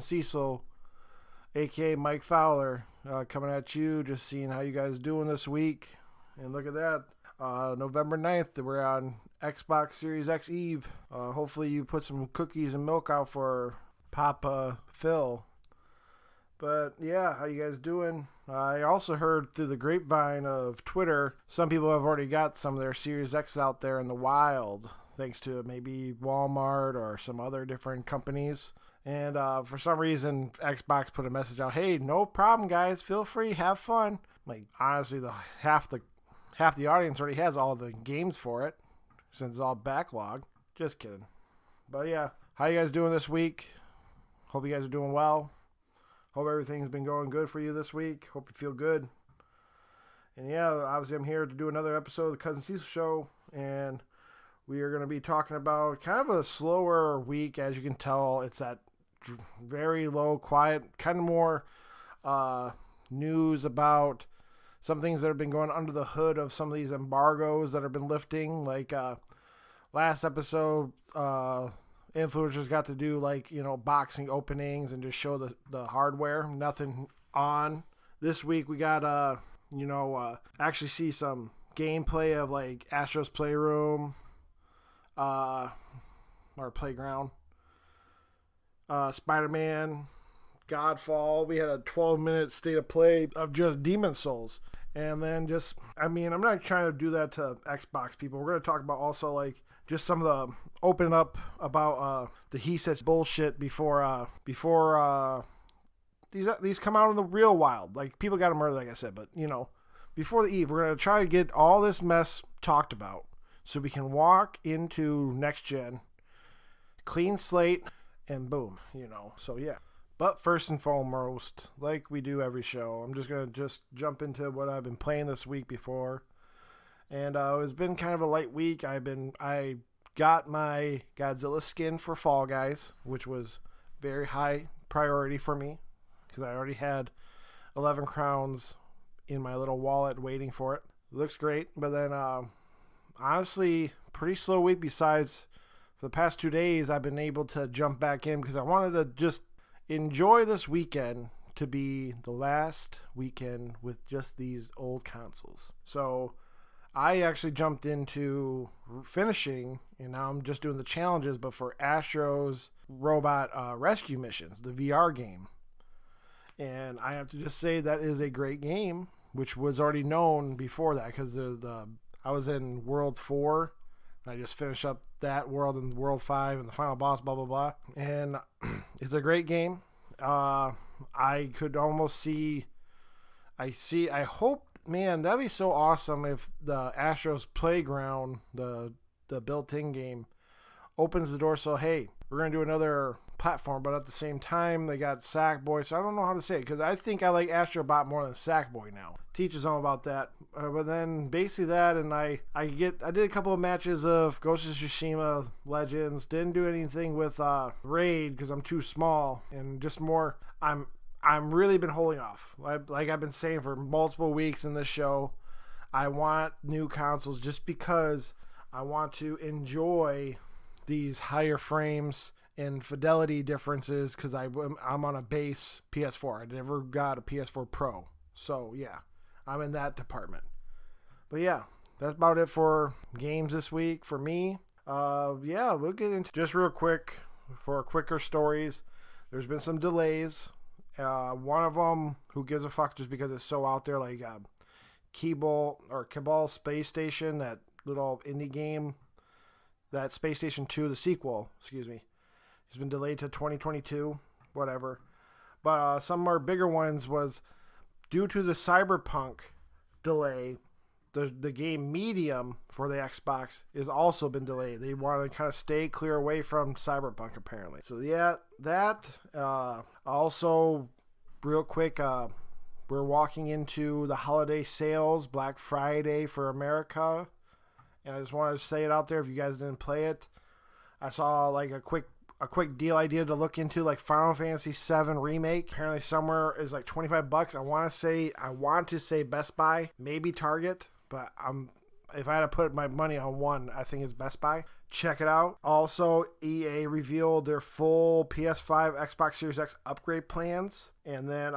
Cecil, aka Mike Fowler, coming at you, just seeing how you guys doing this week. And look at that, November 9th, we're on Xbox Series X Eve. Hopefully you put some cookies and milk out for Papa Phil. But yeah, how you guys doing? I also heard through the grapevine of Twitter, some people have already got some of their Series X out there in the wild, thanks to maybe Walmart or some other different companies. And for some reason, Xbox put a message out, hey, no problem, guys. Feel free, have fun. Like, honestly, half the audience already has all the games for it, since it's all backlog. Just kidding. But yeah, how you guys doing this week? Hope you guys are doing well. Hope everything's been going good for you this week. Hope you feel good. And yeah, obviously I'm here to do another episode of the Cousin Cecil Show. And we are going to be talking about kind of a slower week. As you can tell, it's that very low, quiet, kind of more news about some things that have been going under the hood of some of these embargoes that have been lifting. Like last episode, influencers got to do boxing openings and just show the hardware. Nothing on. This week we got actually see some gameplay of like Astro's Playroom or Playground, Spider-Man, Godfall. We had a 12-minute state of play of just Demon Souls. And then I'm not trying to do that to Xbox people. We're going to talk about also just some of the open up about the he says bullshit before these come out in the real wild. Like, people got to murder, like I said, but before the eve, we're going to try to get all this mess talked about so we can walk into next gen, clean slate, and boom, so yeah. But first and foremost, like we do every show, I'm just going to jump into what I've been playing this week before. And it's been kind of a light week. I got my Godzilla skin for Fall Guys, which was very high priority for me because I already had 11 crowns in my little wallet waiting for it. It looks great, but then honestly, pretty slow week. Besides, for the past 2 days, I've been able to jump back in because I wanted to just enjoy this weekend to be the last weekend with just these old consoles. So I actually jumped into finishing, and now I'm just doing the challenges, but for Astro's Robot Rescue Missions, the VR game. And I have to just say that is a great game, which was already known before that because I was in World 4. I just finished up that world and World 5 and the final boss, blah, blah, blah. And it's a great game. I could almost I hope, man, that'd be so awesome if the Astro's Playground, the built-in game, opens the door. So, hey, we're going to do another platform, but at the same time, they got Sackboy. So I don't know how to say it because I think I like Astrobot more than Sackboy now. Teach his own about that. But then basically that, and I did a couple of matches of Ghost of Tsushima Legends. Didn't do anything with Raid because I'm too small, and just more. I'm really been holding off. Like I've been saying for multiple weeks in this show, I want new consoles just because I want to enjoy these higher frames and fidelity differences because I'm on a base PS4. I never got a PS4 Pro. So yeah, I'm in that department. But yeah, that's about it for games this week for me. Yeah, we'll get into just real quick for quicker stories. There's been some delays. One of them, who gives a fuck just because it's so out there, like Cabal Space Station, that little indie game, that Space Station 2, the sequel, it's been delayed to 2022, whatever. But some more bigger ones was due to the Cyberpunk delay. The game Medium for the Xbox has also been delayed. They want to kind of stay clear away from Cyberpunk, apparently. So yeah, that. Also, real quick, we're walking into the holiday sales, Black Friday for America. And I just wanted to say it out there if you guys didn't play it. I saw like a quick deal idea to look into, like Final Fantasy VII Remake. Apparently somewhere is like $25. I want to say Best Buy, maybe Target. But if I had to put my money on one, I think it's Best Buy. check it out. Also, EA revealed their full PS5, Xbox Series X upgrade plans. And then,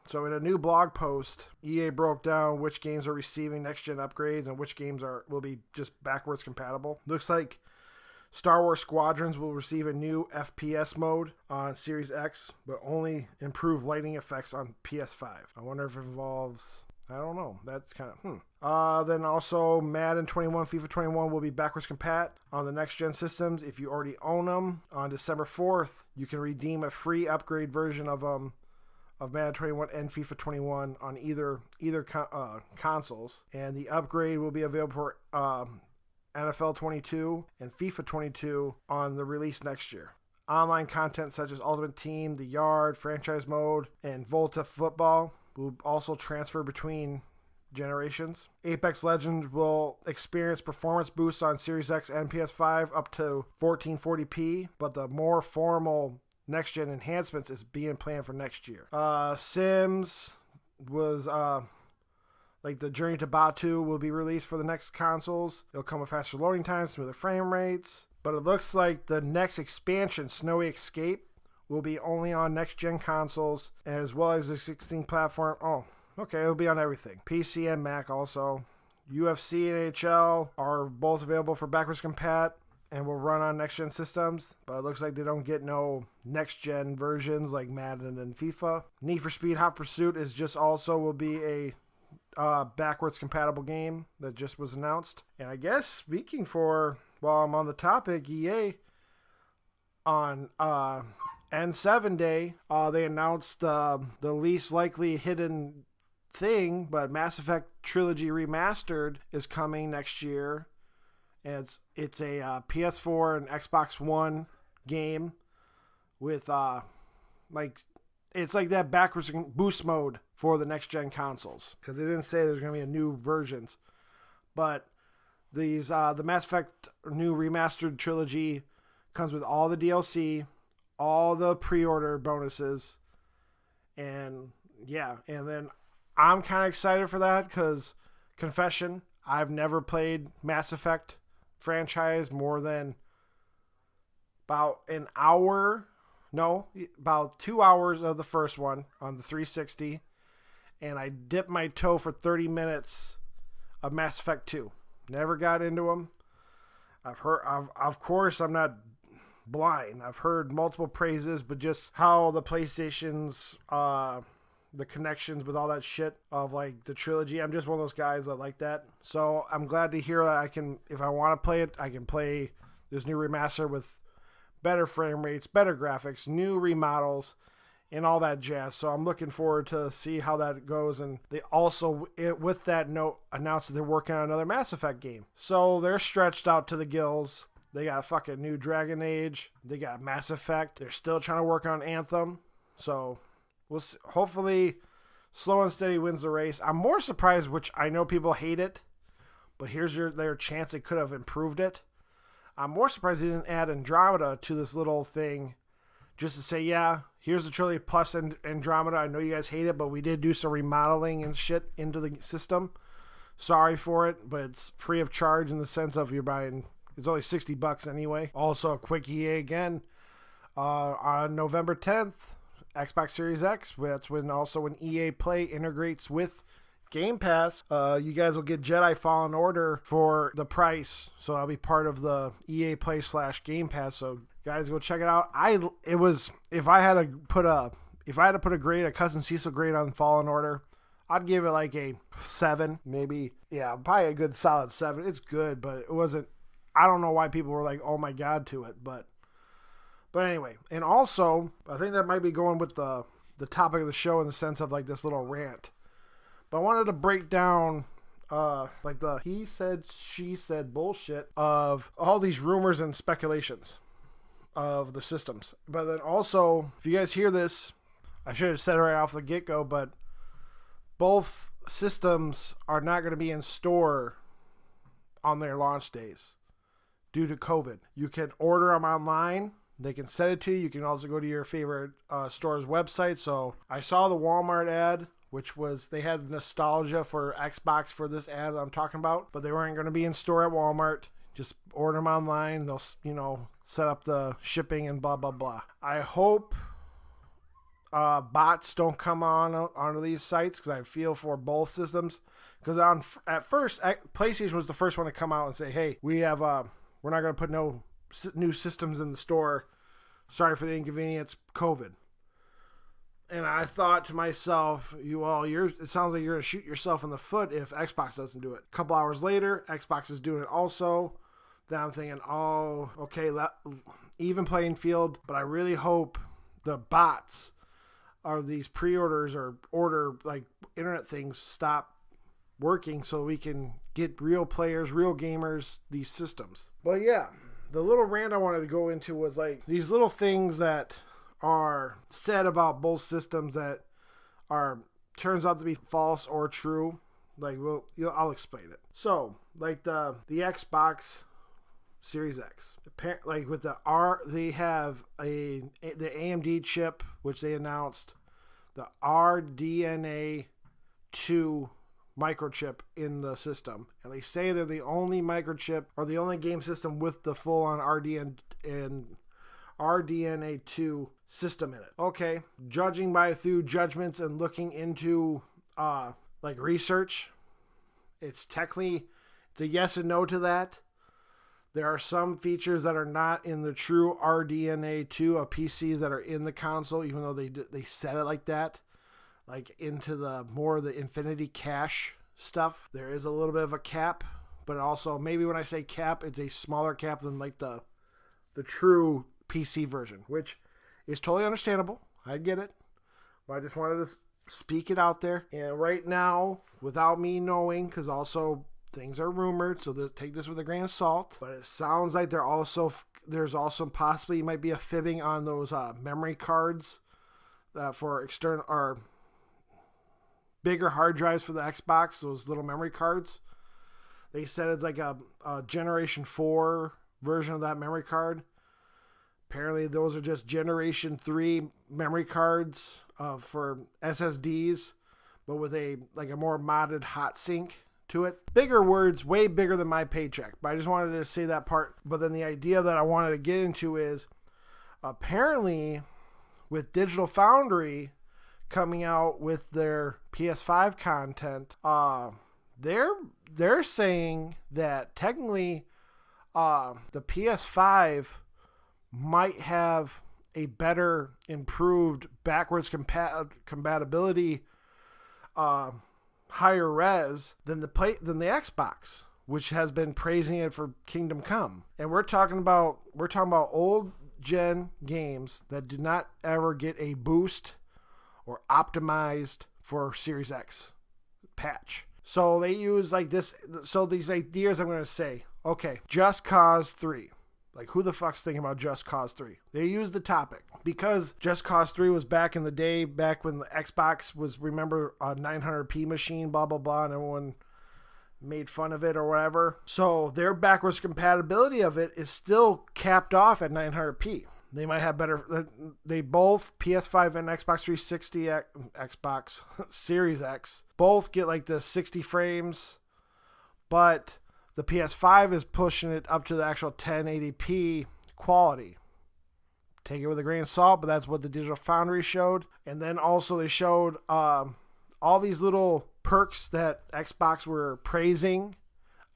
so in a new blog post, EA broke down which games are receiving next-gen upgrades and which games will be just backwards compatible. Looks like Star Wars Squadrons will receive a new FPS mode on Series X, but only improved lighting effects on PS5. I wonder if it involves... I don't know. That's kind of, Then also, Madden 21, FIFA 21 will be backwards compat on the next-gen systems. If you already own them, on December 4th, you can redeem a free upgrade version of Madden 21 and FIFA 21 on either consoles. And the upgrade will be available for NFL 22 and FIFA 22 on the release next year. Online content such as Ultimate Team, The Yard, Franchise Mode, and Volta Football will also transfer between generations. Apex Legends will experience performance boosts on Series X and PS5 up to 1440p, but the more formal next-gen enhancements is being planned for next year. Sims was... like the Journey to Batu will be released for the next consoles. It'll come with faster loading times, smoother frame rates. But it looks like the next expansion, Snowy Escape, will be only on next-gen consoles as well as the 16 platform. Oh, okay, it'll be on everything. PC and Mac also. UFC and NHL are both available for backwards compat and will run on next-gen systems. But it looks like they don't get no next-gen versions like Madden and FIFA. Need for Speed Hot Pursuit is just also will be a backwards compatible game that just was announced. And I guess speaking for, while I'm on the topic, EA on N7 Day, they announced the least likely hidden thing, but Mass Effect Trilogy Remastered is coming next year. And it's a PS4 and Xbox One game with it's like that backwards boost mode for the next-gen consoles. Because they didn't say there's going to be a new versions. But these the Mass Effect new remastered trilogy comes with all the DLC, all the pre-order bonuses. And yeah, and then I'm kind of excited for that because, confession, I've never played Mass Effect franchise more than about an hour... No, about 2 hours of the first one on the 360, and I dipped my toe for 30 minutes of Mass Effect 2. Never got into them. Of course, I'm not blind. I've heard multiple praises, but just how the PlayStation's, the connections with all that shit of like the trilogy, I'm just one of those guys that like that. So I'm glad to hear that I can, if I want to play it, I can play this new remaster with better frame rates, better graphics, new remodels, and all that jazz. So I'm looking forward to see how that goes. And they also, with that note, announced that they're working on another Mass Effect game. So they're stretched out to the gills. They got a fucking new Dragon Age. They got Mass Effect. They're still trying to work on Anthem. So we'll see. Hopefully slow and steady wins the race. I'm more surprised, which I know people hate it, but here's their chance they could have improved it. I'm more surprised they didn't add Andromeda to this little thing just to say, yeah, here's the Trilogy Plus and Andromeda. I know you guys hate it, but we did do some remodeling and shit into the system. Sorry for it, but it's free of charge in the sense of you're buying, it's only $60 anyway. Also, a quick EA again. On November 10th, Xbox Series X, that's when EA Play integrates with Game Pass, you guys will get Jedi Fallen Order for the price, so I'll be part of the EA Play / Game Pass. So guys, go check it out. If I had to put a grade, a Cousin Cecil grade on Fallen Order, I'd give it like a 7, maybe. Yeah, probably a good solid 7. It's good, but it wasn't. I don't know why people were like, oh my god, to it, but anyway. And also, I think that might be going with the topic of the show in the sense of like this little rant. But I wanted to break down like the he said, she said bullshit of all these rumors and speculations of the systems. But then also, if you guys hear this, I should have said it right off the get-go, but both systems are not going to be in store on their launch days due to COVID. You can order them online. They can send it to you. You can also go to your favorite store's website. So I saw the Walmart ad, which was, they had nostalgia for Xbox for this ad that I'm talking about, but they weren't going to be in store at Walmart. Just order them online. They'll, set up the shipping and blah, blah, blah. I hope bots don't come onto these sites, because I feel for both systems. Because at first, PlayStation was the first one to come out and say, hey, we're not going to put no new systems in the store. Sorry for the inconvenience, COVID. And I thought to myself, it sounds like you're going to shoot yourself in the foot if Xbox doesn't do it. A couple hours later, Xbox is doing it also. Then I'm thinking, okay, even playing field. But I really hope the bots or these pre-orders or order like internet things stop working, so we can get real players, real gamers, these systems. But yeah, the little rant I wanted to go into was like these little things that are said about both systems that turns out to be false or true. Like, I'll explain it. So, like the Xbox Series X, like with they have the AMD chip, which they announced, the RDNA 2 microchip in the system, and they say they're the only microchip or the only game system with the full-on RDNA2 system in it. Okay, judging through judgments and looking into like research, it's a yes and no to that. There are some features that are not in the true RDNA2 of PCs that are in the console, even though they said it like that. Like into the Infinity Cache stuff, there is a little bit of a cap, but also maybe when I say cap, it's a smaller cap than like the true PC version, which is totally understandable. I get it, but I just wanted to speak it out there. And right now, without me knowing, because also things are rumored, so take this with a grain of salt. But it sounds like there's also possibly might be a fibbing on those memory cards for external or bigger hard drives for the Xbox, those little memory cards. They said it's like a Generation 4 version of that memory card. Apparently, those are just Generation 3 memory cards for SSDs, but with a more modded hot sink to it. Bigger words, way bigger than my paycheck. But I just wanted to say that part. But then the idea that I wanted to get into is apparently with Digital Foundry coming out with their PS5 content, they're saying that technically the PS5 might have a better improved backwards compatibility higher res than the Xbox, which has been praising it for Kingdom Come. And we're talking about old gen games that did not ever get a boost or optimized for Series X patch. So they use like this. So these ideas I'm going to say, okay, Just Cause 3. Like, who the fuck's thinking about Just Cause 3? They used the topic because Just Cause 3 was back in the day, back when the Xbox was, remember, a 900p machine, blah, blah, blah, and everyone made fun of it or whatever. So their backwards compatibility of it is still capped off at 900p. They might have better. They both, PS5 and Xbox 360, Xbox Series X, both get like the 60 frames, but the PS5 is pushing it up to the actual 1080p quality. Take it with a grain of salt, but that's what the Digital Foundry showed. And then also they showed all these little perks that Xbox were praising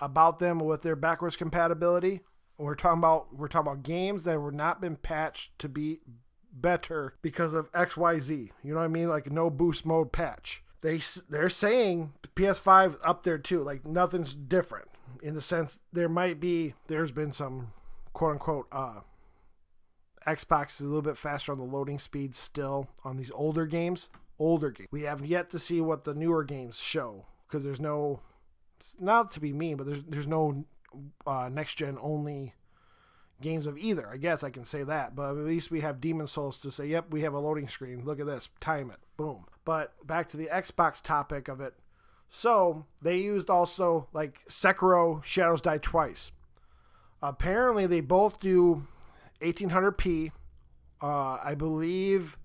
about them with their backwards compatibility. We're talking about games that were not been patched to be better because of XYZ. You know what I mean? Like no boost mode patch. They're saying PS5 up there too. Like nothing's different in the sense there's been some quote unquote Xbox is a little bit faster on the loading speed still on these older games. We have yet to see what the newer games show because there's no, not to be mean, but there's no next gen only games of either. I guess I can say that, but at least we have Demon Souls to say, yep, we have a loading screen. Look at this, time it, boom. But back to the Xbox topic of it. So they used also like Sekiro Shadows Die Twice. Apparently they both do 1800p. I believe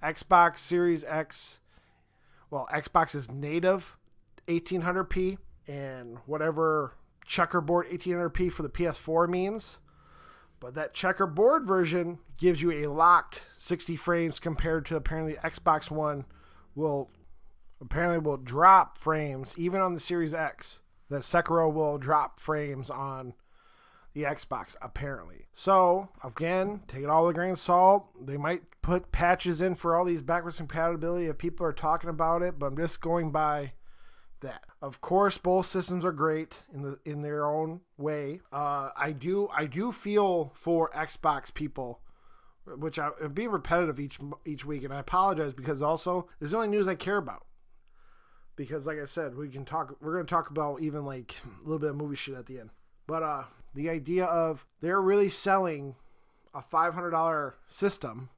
Xbox Series X, well, Xbox is native 1800p, and whatever checkerboard 1800p for the PS4 means. But that checkerboard version gives you a locked 60 frames compared to apparently Xbox One will drop frames even on the Series X. The Sekiro will drop frames on the Xbox apparently. So again, take it all with a grain of salt. They might put patches in for all these backwards compatibility if people are talking about it, but I'm just going by that. Of course, both systems are great in their own way. I do feel for Xbox people, which I'm being repetitive each week, and I apologize because also this is the only news I care about. Because like I said, we're going to talk about even like a little bit of movie shit at the end. But the idea of they're really selling a $500 system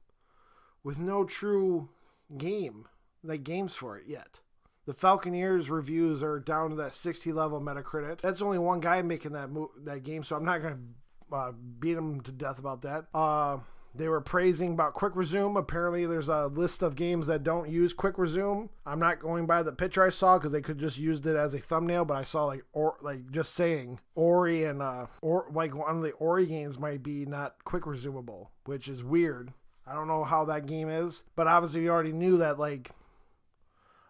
with no true games for it yet. The Falconeers reviews are down to that 60 level Metacritic. That's only one guy making that game, so I'm not going to beat him to death about that. They were praising about Quick Resume. Apparently, there's a list of games that don't use Quick Resume. I'm not going by the picture I saw because they could just used it as a thumbnail, but I saw just saying Ori and like one of the Ori games might be not Quick Resumable, which is weird. I don't know how that game is, but obviously you already knew that like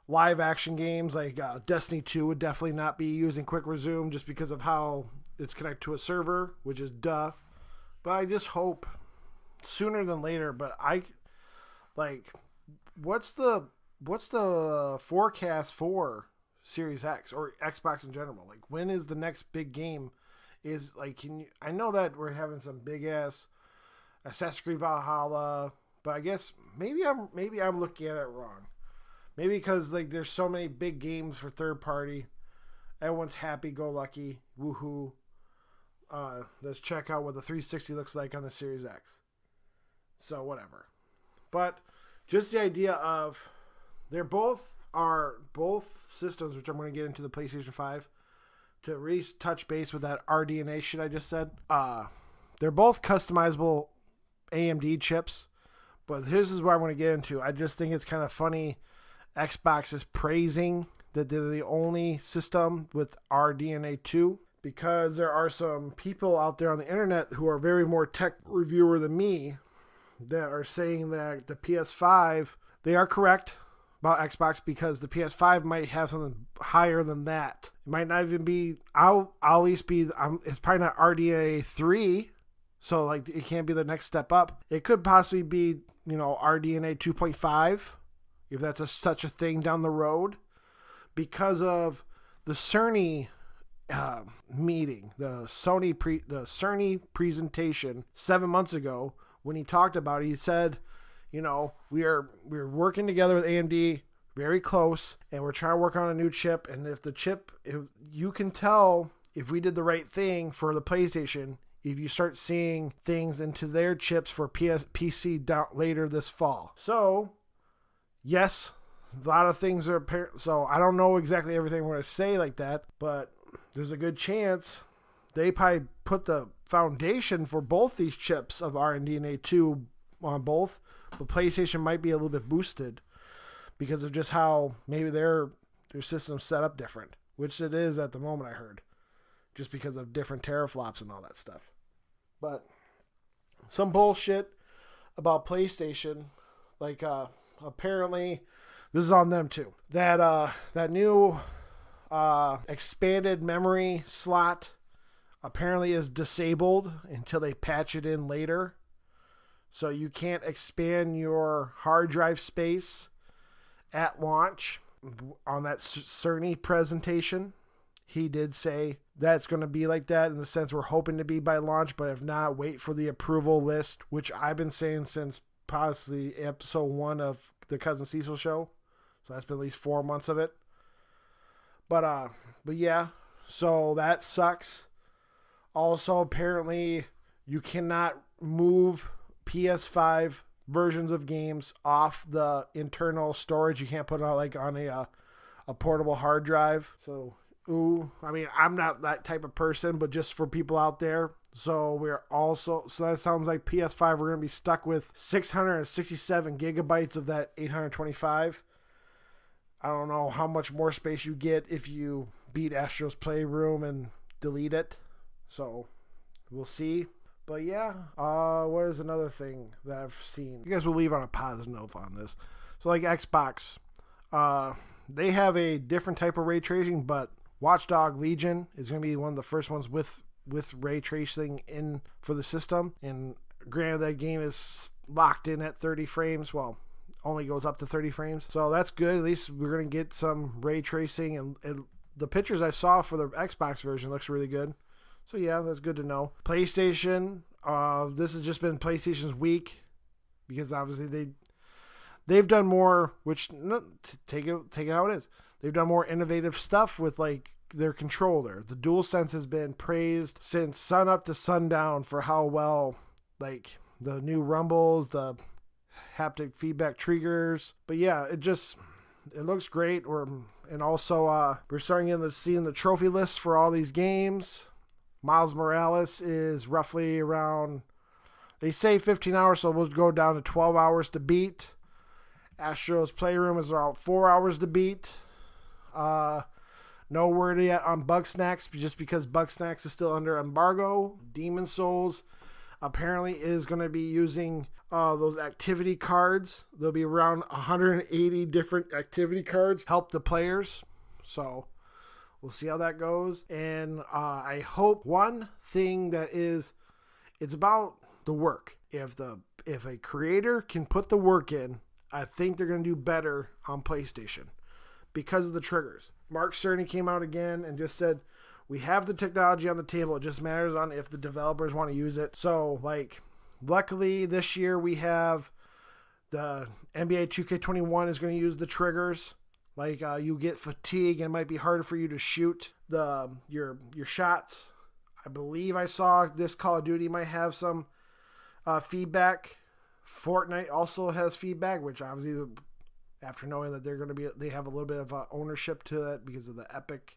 live action games like Destiny 2 would definitely not be using Quick Resume just because of how it's connected to a server, which is duh. But I just hope sooner than later. But I like, what's the forecast for Series X or Xbox in general? Like, when is the next big game? Is like, I know that we're having some big ass Assassin's Creed Valhalla, but I guess maybe I'm looking at it wrong. Maybe because like there's so many big games for third party, everyone's happy go lucky, woohoo. Let's check out what the 360 looks like on the Series X. So whatever. But just the idea of both systems, which I'm going to get into the PlayStation 5 to really touch base with that RDNA shit I just said. They're both customizable AMD chips, but this is what I want to get into. I just think it's kind of funny. Xbox is praising that they're the only system with RDNA 2 because there are some people out there on the internet who are very more tech reviewer than me that are saying that the PS5, they are correct about Xbox because the PS5 might have something higher than that. It might not even be, I'll at least be, it's probably not RDNA 3, so like it can't be the next step up. It could possibly be, RDNA 2.5, if that's such a thing down the road, because of the Cerny meeting, the Cerny presentation 7 months ago. When he talked about it, he said, we're working together with AMD very close, and we're trying to work on a new chip. And if you can tell if we did the right thing for the PlayStation, if you start seeing things into their chips for PC down later this fall. So, yes, a lot of things are apparent. So I don't know exactly everything we're going to say like that, but there's a good chance they probably put the foundation for both these chips of RDNA 2 on both, but PlayStation might be a little bit boosted because of just how maybe their system's set up different, which it is at the moment, I heard, just because of different teraflops and all that stuff. But some bullshit about PlayStation, like apparently this is on them too, that new expanded memory slot apparently is disabled until they patch it in later. So you can't expand your hard drive space at launch. On that Cerny presentation, he did say that's going to be like that in the sense we're hoping to be by launch, but if not, wait for the approval list, which I've been saying since possibly episode 1 of the Cousin Cecil show. So that's been at least 4 months of it. But yeah, so that sucks. Also, apparently, you cannot move PS5 versions of games off the internal storage. You can't put it on a portable hard drive. So, I'm not that type of person, but just for people out there. So that sounds like PS5, we're going to be stuck with 667 gigabytes of that 825. I don't know how much more space you get if you beat Astro's Playroom and delete it. So we'll see. But yeah, what is another thing that I've seen? You guys will leave on a positive note on this. So like Xbox, they have a different type of ray tracing, but Watchdog Legion is going to be one of the first ones with ray tracing in for the system. And granted, that game is locked in at 30 frames. Well, only goes up to 30 frames. So that's good. At least we're going to get some ray tracing. And the pictures I saw for the Xbox version looks really good. So yeah, that's good to know. PlayStation, this has just been PlayStation's week because obviously they've done more, which take it how it is. They've done more innovative stuff with like their controller. The DualSense has been praised since sun up to sundown for how well like the new rumbles, the haptic feedback triggers. But yeah, it looks great. And also we're starting to see the trophy list for all these games. Miles Morales is roughly around, they say 15 hours, so we'll go down to 12 hours to beat. Astro's Playroom is around 4 hours to beat. No word yet on Bugsnax, just because Bugsnax is still under embargo. Demon Souls apparently is going to be using those activity cards. There'll be around 180 different activity cards help the players. So we'll see how that goes. And I hope one thing that is, it's about the work. If a creator can put the work in, I think they're going to do better on PlayStation because of the triggers. Mark Cerny came out again and just said, we have the technology on the table. It just matters on if the developers want to use it. So, like, luckily this year we have the NBA 2K21 is going to use the triggers. Like, you get fatigue and it might be harder for you to shoot your shots. I believe I saw this Call of Duty might have some feedback. Fortnite also has feedback, which obviously, after knowing that they have a little bit of ownership to it because of the Epic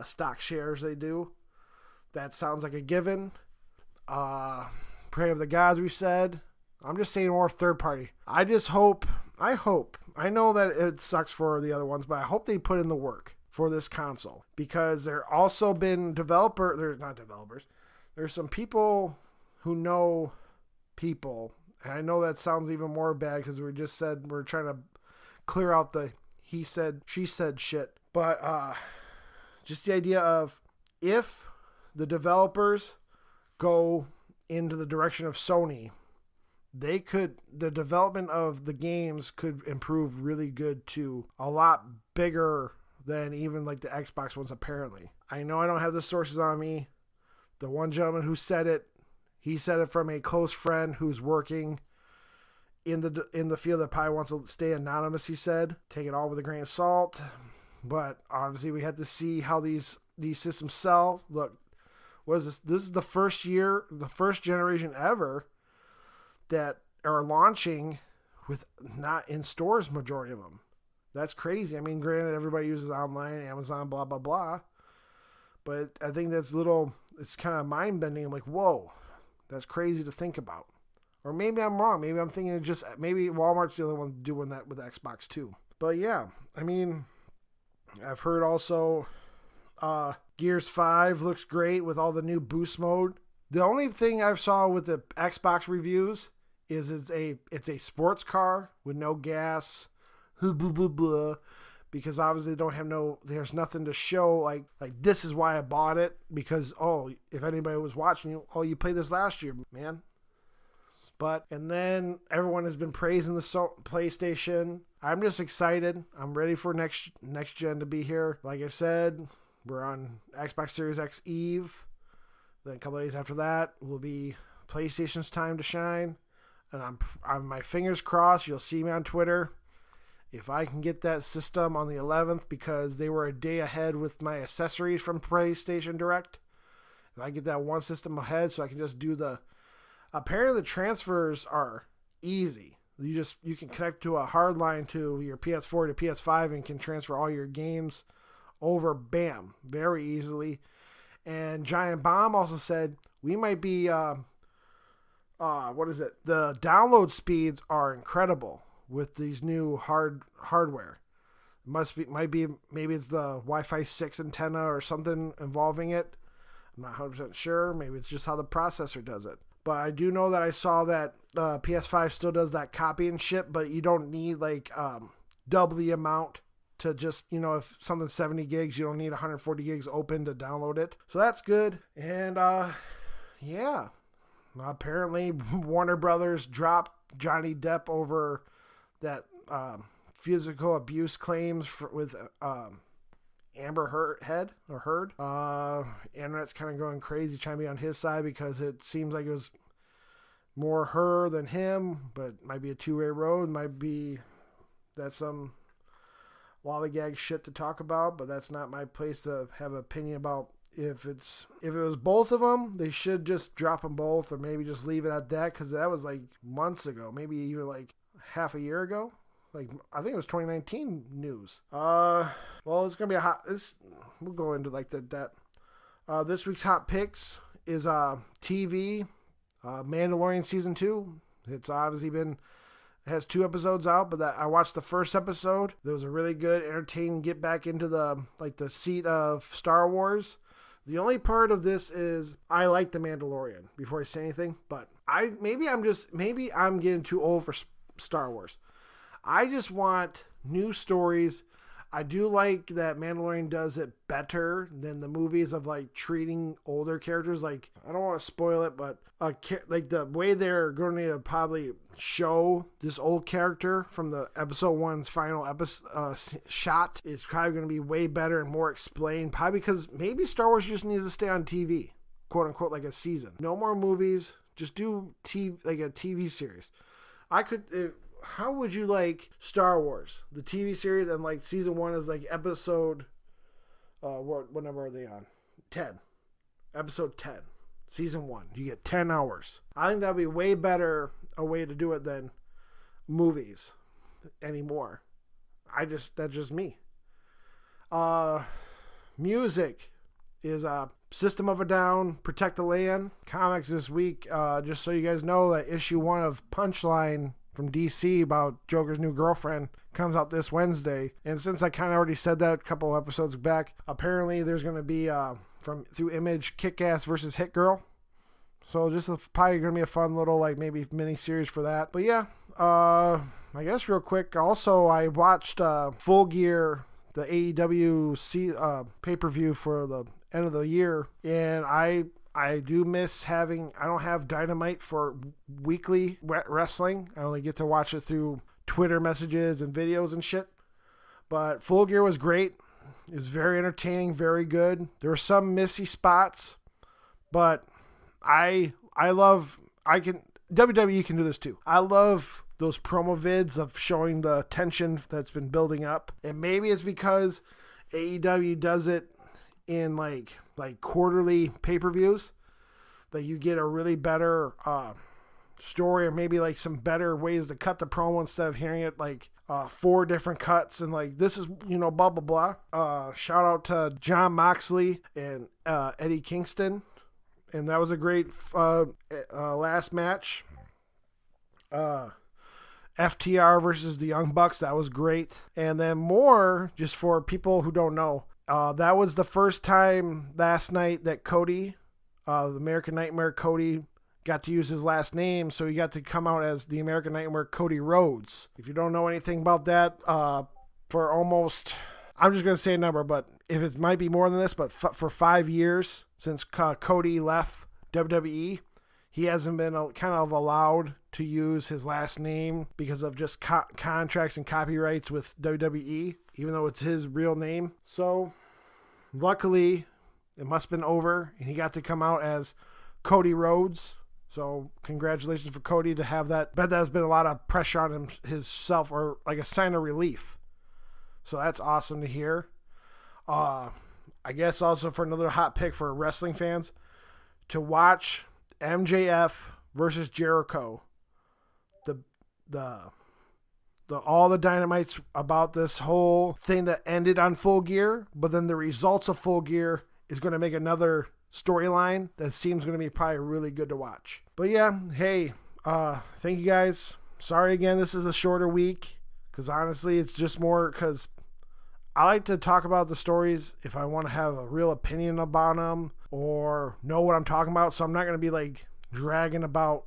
stock shares they do. That sounds like a given. Pray of the Gods, we said. I'm just saying more third party. I know that it sucks for the other ones, but I hope they put in the work for this console because there also been there's some people who know people. And I know that sounds even more bad because we're trying to clear out the he said, she said shit. But just the idea of if the developers go into the direction of Sony, the development of the games could improve really good too. A lot bigger than even like the Xbox ones apparently. I know I don't have the sources on me. The one gentleman who said it, he said it from a close friend who's working in the field that probably wants to stay anonymous, he said. Take it all with a grain of salt. But obviously we have to see how these systems sell. Look, what is this? This is the first generation ever that are launching with not in stores, majority of them. That's crazy. I mean, granted, everybody uses online, Amazon, blah, blah, blah. But I think it's kind of mind-bending. I'm like, whoa, that's crazy to think about. Or maybe I'm wrong. Maybe I'm thinking maybe Walmart's the only one doing that with Xbox too. But yeah, I mean, I've heard also Gears 5 looks great with all the new boost mode. The only thing I've saw with the Xbox reviews is it's a sports car with no gas, blah, blah, blah, because obviously there's nothing to show like this is why I bought it, because if anybody was watching you played this last year, man. And then everyone has been praising the PlayStation. I'm just excited. I'm ready for next gen to be here. Like I said, we're on Xbox Series X Eve. Then a couple of days after that will be PlayStation's time to shine. And I'm my fingers crossed. You'll see me on Twitter. If I can get that system on the 11th, because they were a day ahead with my accessories from PlayStation Direct. If I get that one system ahead so I can just do apparently the transfers are easy. You can connect to a hard line to your PS4 to PS5 and can transfer all your games over, bam, very easily. And Giant Bomb also said we might be the download speeds are incredible with these new hardware. Maybe it's the Wi-Fi 6 antenna or something involving it. I'm not 100% sure. Maybe it's just how the processor does it. But I do know that I saw that PS5 still does that copy and ship, but you don't need like double the amount to just, if something's 70 gigs, you don't need 140 gigs open to download it. So that's good. And yeah, apparently Warner Brothers dropped Johnny Depp over that physical abuse claims with Amber Heard. Internet's kind of going crazy trying to be on his side because it seems like it was more her than him, but might be a two-way road. Might be that's some lollygag shit to talk about, but that's not my place to have an opinion about. If it was both of them, they should just drop them both, or maybe just leave it at that, because that was like months ago, maybe even like half a year ago. Like, I think it was 2019 news. Well, it's gonna be we'll go into like that. This week's hot picks is TV, Mandalorian season 2. It's obviously has 2 episodes out, but I watched the first episode. There was a really good, entertaining get back into the seat of Star Wars. The only part of this is I like the Mandalorian. Before I say anything, but maybe I'm getting too old for Star Wars. I just want new stories. I do like that Mandalorian does it better than the movies of like treating older characters. Like, I don't want to spoil it, but like the way they're going to probably show this old character from the episode 1's final shot is probably going to be way better and more explained. Probably because maybe Star Wars just needs to stay on TV, quote unquote, like a season. No more movies. Just do like a TV series. How would you like Star Wars, the TV series, and like season 1 is like episode, what number are they on? 10. Episode 10. Season 1. You get 10 hours. I think that'd be way better a way to do it than movies anymore. That's just me. Music is System of a Down, Protect the Land. Comics this week, just so you guys know, that issue 1 of Punchline from DC about Joker's new girlfriend comes out this Wednesday. And since I kind of already said that a couple of episodes back, apparently there's going to be through Image, Kick-Ass versus Hit Girl. So just probably going to be a fun little like maybe mini series for that. But yeah, I guess real quick. Also, I watched Full Gear, the AEW pay-per-view for the end of the year, and I do miss I don't have Dynamite for weekly wrestling. I only get to watch it through Twitter messages and videos and shit. But Full Gear was great. It was very entertaining, very good. There were some missy spots, but WWE can do this too. I love those promo vids of showing the tension that's been building up. And maybe it's because AEW does it in like quarterly pay-per-views, that you get a really better story, or maybe like some better ways to cut the promo instead of hearing it like 4 different cuts and like this is blah blah blah. Shout out to Jon Moxley and Eddie Kingston, and that was a great last match. FTR versus the Young Bucks, that was great. And then more, just for people who don't know, that was the first time last night that Cody, the American Nightmare Cody, got to use his last name, so he got to come out as the American Nightmare Cody Rhodes. If you don't know anything about that, for almost, I'm just going to say a number, but if it might be more than this, but for 5 years since Cody left WWE, he hasn't been kind of allowed to use his last name because of just contracts and copyrights with WWE, even though it's his real name. So luckily, it must have been over, and he got to come out as Cody Rhodes. So congratulations for Cody to have that. Bet there's been a lot of pressure on himself, or like a sign of relief. So that's awesome to hear. I guess also for another hot pick for wrestling fans, to watch MJF versus Jericho. All the dynamites about this whole thing that ended on Full Gear, but then the results of Full Gear is going to make another storyline that seems going to be probably really good to watch. But yeah, hey, thank you guys. Sorry again, this is a shorter week, because honestly, it's just more because I like to talk about the stories if I want to have a real opinion about them or know what I'm talking about. So I'm not going to be like dragging about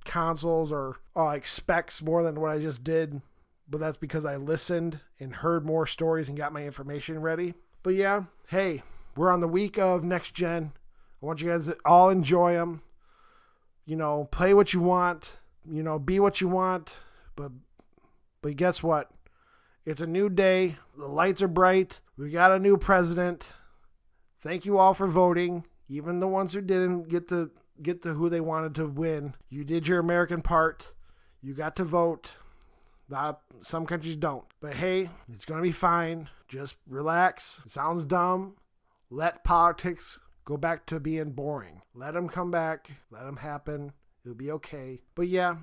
consoles or like specs more than what I just did. But that's because I listened and heard more stories and got my information ready. But yeah, hey, we're on the week of next gen. I want you guys to all enjoy them. You know, play what you want. You know, be what you want. But guess what? It's a new day. The lights are bright. We got a new president. Thank you all for voting. Even the ones who didn't get to who they wanted to win. You did your American part. You got to vote. Some countries don't. But hey, it's going to be fine. Just relax. It sounds dumb. Let politics go back to being boring. Let them come back. Let them happen. It'll be okay. But yeah.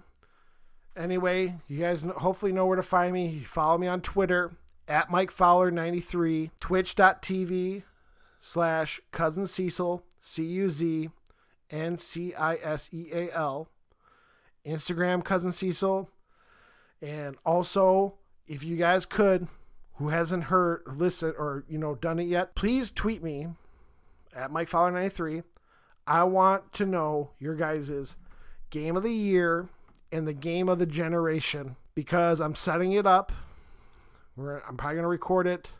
Anyway, you guys hopefully know where to find me. You follow me on Twitter at MikeFowler93, twitch.tv/Cousin Cecil, CUZNCISEAL, Instagram Cousin Cecil. And also, if you guys could, who hasn't heard, listened, or, done it yet, please tweet me at MikeFowler93. I want to know your guys' game of the year and the game of the generation, because I'm setting it up. I'm probably going to record it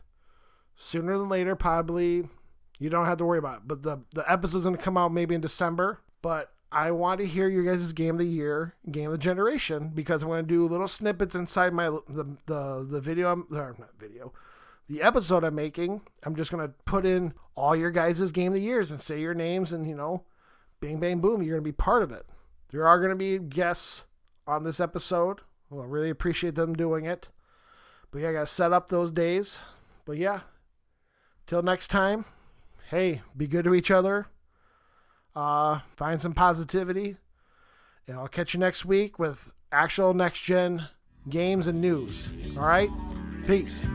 sooner than later, probably. You don't have to worry about it. But the episode's going to come out maybe in December. But I want to hear your guys' game of the year, game of the generation, because I'm going to do little snippets inside the video, the episode I'm making. I'm just going to put in all your guys' game of the years and say your names, and, bing, bang, boom, you're going to be part of it. There are going to be guests on this episode. Well, I really appreciate them doing it. But yeah, I got to set up those days. But yeah, till next time, hey, be good to each other. Find some positivity. And I'll catch you next week with actual next-gen games and news. All right? Peace.